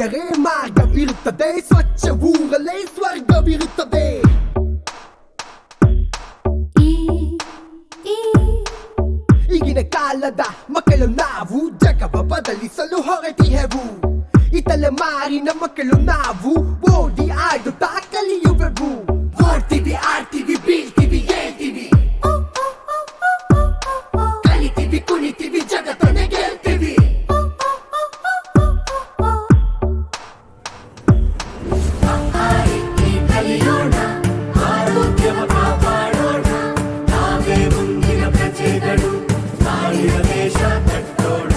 ಮಾಡಿದರೆ ಮಾರ್ಗವಿರುತ್ತದೆ, ಸ್ವಚ್ಛ ಊರಲ್ಲೇ ಸ್ವರ್ಗವಿರುತ್ತದೆ. ಈಗಿನ ಕಾಲದ ಮಕ್ಕಳು ನಾವು ಜಗವ ಬದಲಿಸಲು ಹೊರಟಿಹೆವು. ಈ ತಲೆಮಾರಿನ ಮಕ್ಕಳು ನಾವು ಓಡಿ ಆಡುತ್ತಾ ಕಲಿಯುವೆವು. ಓಡ್ತೀವಿ, ಆಡ್ತೀವಿ, ಬೀಳ್ತೀವಿ, ಏಳ್ತೀವಿ, ಕಲಿತೀವಿ, ಕುಣಿತೀವಿ, ಜಗತ್ತನ್ನೇ ಗೆಲ್ತೀವಿ. ಕಲಿಯೋಣ, ಆರೋಗ್ಯವ ಕಾಪಾಡೋಣ, ನಾವೇ ಮುಂದಿನ ಪ್ರಜೆಗಳು, ನಾಳಿನ ದೇಶ ಕಟ್ಟೋಣ.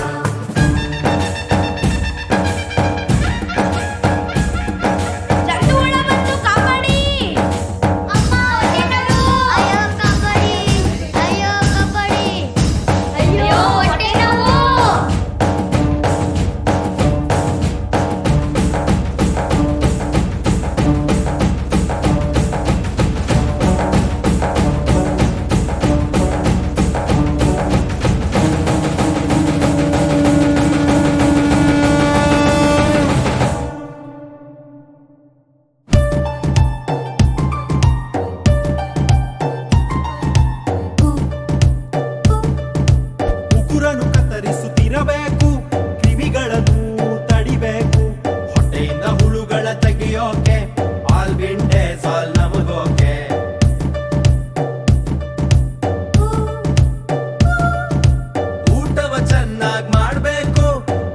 ಉಗುರನ್ನು ಕತ್ತರಿಸುತ್ತಿರಬೇಕು, ಕ್ರಿಮಿಗಳನ್ನು ತಡಿಬೇಕು, ಹೊಟ್ಟೆಯಿಂದ ಹುಳುಗಳ ತೆಗೆಯೋಕೆ ಆಲ್ಬಿಂಡೇಜಾಲ್ ನಮಗೋಕೆ. ಊಟವ ಚೆನ್ನಾಗಿ ಮಾಡಬೇಕು,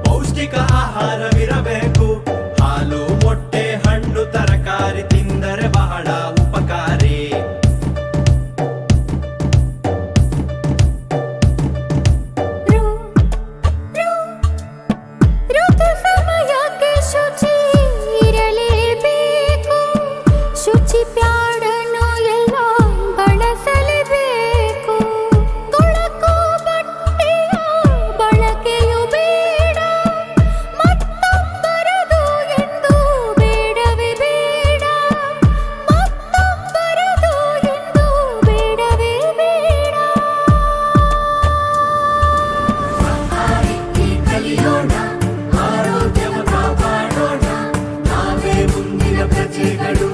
ಪೌಷ್ಟಿಕ ಆಹಾರವಿರಬೇಕು, ಹಾಲು ಮೊಟ್ಟೆ ಹಣ್ಣು ತರಕಾರಿ ತಿಂದರೆ ಬಹಳ ಉಪಕಾರಿ. ಋತು ಸಮಯಕ್ಕೆ ಶುಚಿ ಇರಲೇಬೇಕು, ಶುಚಿ ಪ್ಯಾಡನ್ನು ಎಲ್ಲ ಬಳಸಲೇಬೇಕು. ಕೊಳಕು ಬಟ್ಟೆಯ ಬಳಕೆಯು ಬೇಡ, ಮತ್ತೊಬ್ಬರದು ಎಂದು ಬೇಡವೇ ಬೇಡ, ಮತ್ತೊಬ್ಬರದು ಎಂದು ಬೇಡವೇ ಬೇಡ. ಕಲಿಯೋಣ, ಆರೋಗ್ಯವ ಕಾಪಾಡೋಣ, ನಾವೇ ಮುಂದಿನ ಪ್ರಜೆಗಳು,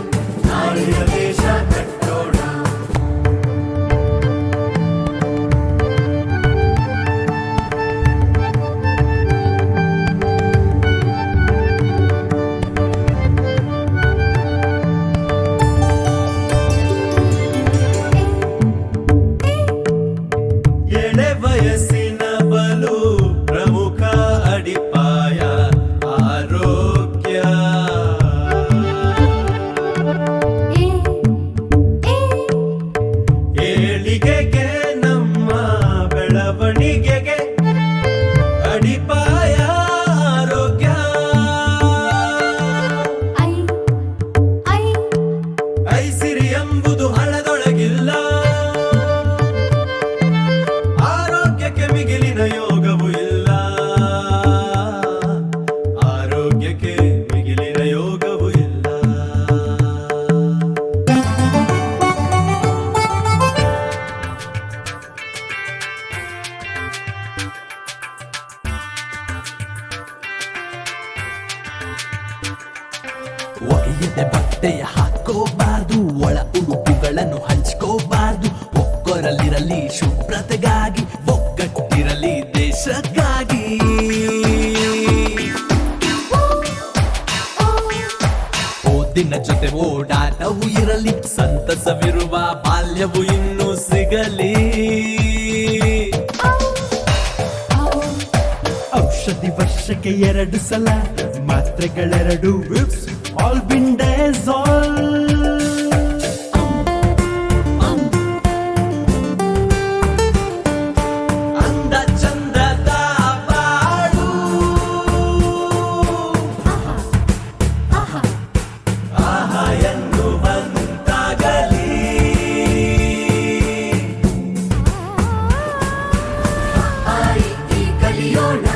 ನಾಳಿನ ದೇಶ ಕಟ್ಟೋಣ. ಎಳೆ ವಯಸ್ಸಿನ ಬಲು ಪ್ರಮುಖ ಅಡಿಪಾಯ ಆರೋಗ್ಯ. ಏಳಿಗೆಗೆ ನಮ್ಮ ಬೆಳವಣಿಗೆಗೆ ಅಡಿಪಾಯ ಆರೋಗ್ಯ. ಐಸಿರಿ ಎಂಬುದು ಹಣದೊಳಗಿಲ್ಲ, ಆರೋಗ್ಯಕ್ಕೆ ಮಿಗಿಲಿನ ಯೋಗವೂ ಇಲ್ಲ, ಆರೋಗ್ಯಕ್ಕೆ ಮಿಗಿಲಿನ ಯೋಗವೂ ಇಲ್ಲ. ಒಗೆಯದೆ ಬಟ್ಟೆಯ ಹಾಕೋಬಾರ್ದು, ಒಳ ಉಡುಪುಗಳನ್ನು ಹಂಚ್ಕೋಬಾರ್ದು. ಒಕ್ಕೊರಲಿರಲಿ ಶುಭ್ರತೆಗಾಗಿ, ಒಗ್ಗಟ್ಟಿರಲಿ ದೇಶಕ್ಕಾಗಿ. ಓದಿನ ಜೊತೆ ಓಡಾಟವೂ ಇರಲಿ, ಸಂತಸವಿರುವ ಬಾಲ್ಯವು ಇನ್ನೂ ಸಿಗಲಿ. ಔಷಧಿ ವರ್ಷಕ್ಕೆ 2 ಸಲ, ಮಾತ್ರೆಗಳೆರಡು ವಿಪ್ಸ್ ಆಲ್ಬಿಂಡೇಜಾಲ್. ಅಂದ ಚಂದದ ಬಾಳು, ಆಹಾ ಎನ್ನುವಂತಾಗಲಿ. ಕಲಿಯೋಣ,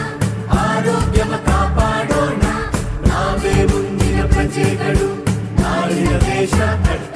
ಆರೋಗ್ಯವ ಕಾಪಾಡೋಣ, ನಾವೇ ಮುಂದಿನ ಪ್ರಜೆಗಳು, ನಾಳಿನ ದೇಶ ಕಟ್ಟೋಣ.